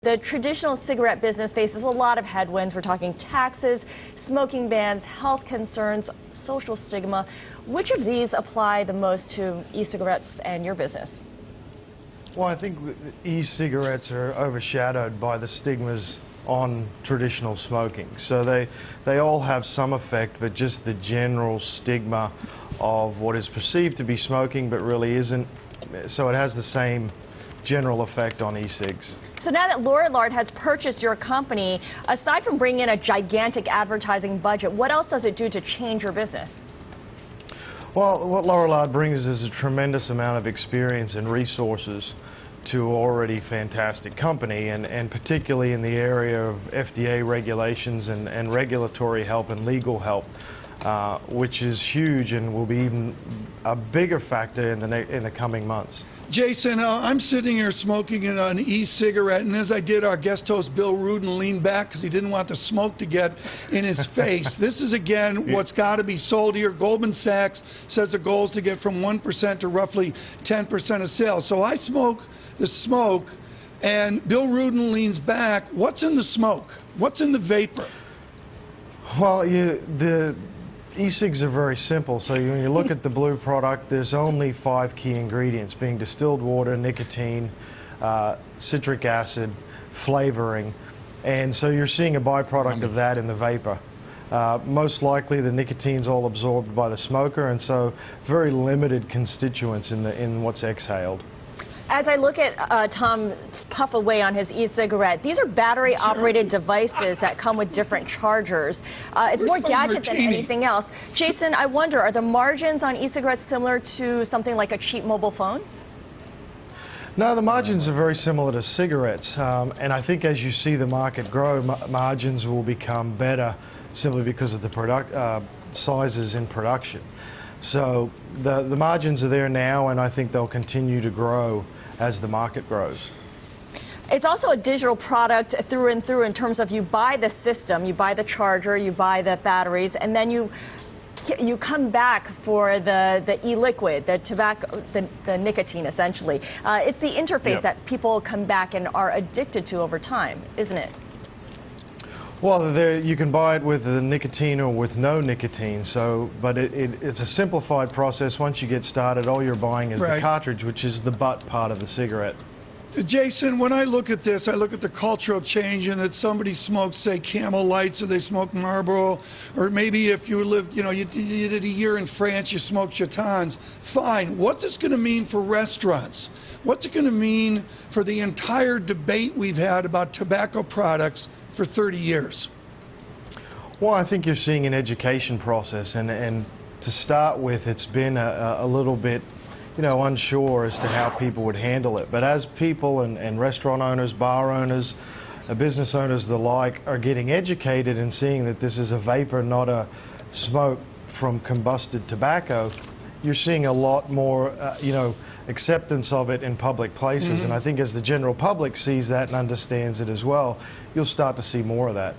The traditional cigarette business faces a lot of headwinds. We're talking taxes, smoking bans, health concerns, social stigma. Which of these apply the most to e-cigarettes and your business? Well, I think e-cigarettes are overshadowed by the stigmas on traditional smoking. So they all have some effect, but just the general stigma of what is perceived to be smoking but really isn't. So it has the same general effect on e-cigs. So now that Lorillard has purchased your company, aside from bringing in a gigantic advertising budget, what else does it do to change your business? Well, what Lorillard brings is a tremendous amount of experience and resources to an already fantastic company, and particularly in the area of FDA regulations and regulatory help and legal help, which is huge and will be even a bigger factor in the coming months. Jason, I'm sitting here smoking an e-cigarette, and as I did, our guest host Bill Rudin leaned back because he didn't want the smoke to get in his face. This is, again, what's got to be sold here. Goldman Sachs says the goal is to get from 1% to roughly 10% of sales. So I smoke the smoke, and Bill Rudin leans back. What's in the smoke? What's in the vapor? Well, the e-cigs are very simple. So when you look at the blue product, there's only 5 key ingredients, being distilled water, nicotine, citric acid, flavoring, and so you're seeing a byproduct of that in the vapor. Most likely the nicotine's all absorbed by the smoker, and so very limited constituents in what's exhaled. As I look at Tom puff away on his e-cigarette, these are battery-operated devices that come with different chargers. It's more gadget than anything else. Jason, I wonder, are the margins on e-cigarettes similar to something like a cheap mobile phone? No, the margins are very similar to cigarettes, and I think as you see the market grow, margins will become better simply because of the sizes in production. So the margins are there now, and I think they'll continue to grow as the market grows. It's also a digital product through and through in terms of you buy the system, you buy the charger, you buy the batteries, and then you come back for the e-liquid, the tobacco, the nicotine essentially. It's the interface that people come back and are addicted to over time, isn't it? Well, you can buy it with the nicotine or with no nicotine, but it's a simplified process. Once you get started, all you're buying is the cartridge, which is the butt part of the cigarette. Jason, when I look at this, I look at the cultural change in that somebody smokes, say, Camel Lights, or they smoke Marlboro, or maybe if you lived, you did a year in France, you smoked Chatons. Fine. What's this going to mean for restaurants? What's it going to mean for the entire debate we've had about tobacco products for 30 years? Well, I think you're seeing an education process, and to start with, it's been a little bit, unsure as to how people would handle it. But as people and restaurant owners, bar owners, business owners, the like, are getting educated and seeing that this is a vapor, not a smoke from combusted tobacco, you're seeing a lot more, acceptance of it in public places. And I think as the general public sees that and understands it as well, you'll start to see more of that.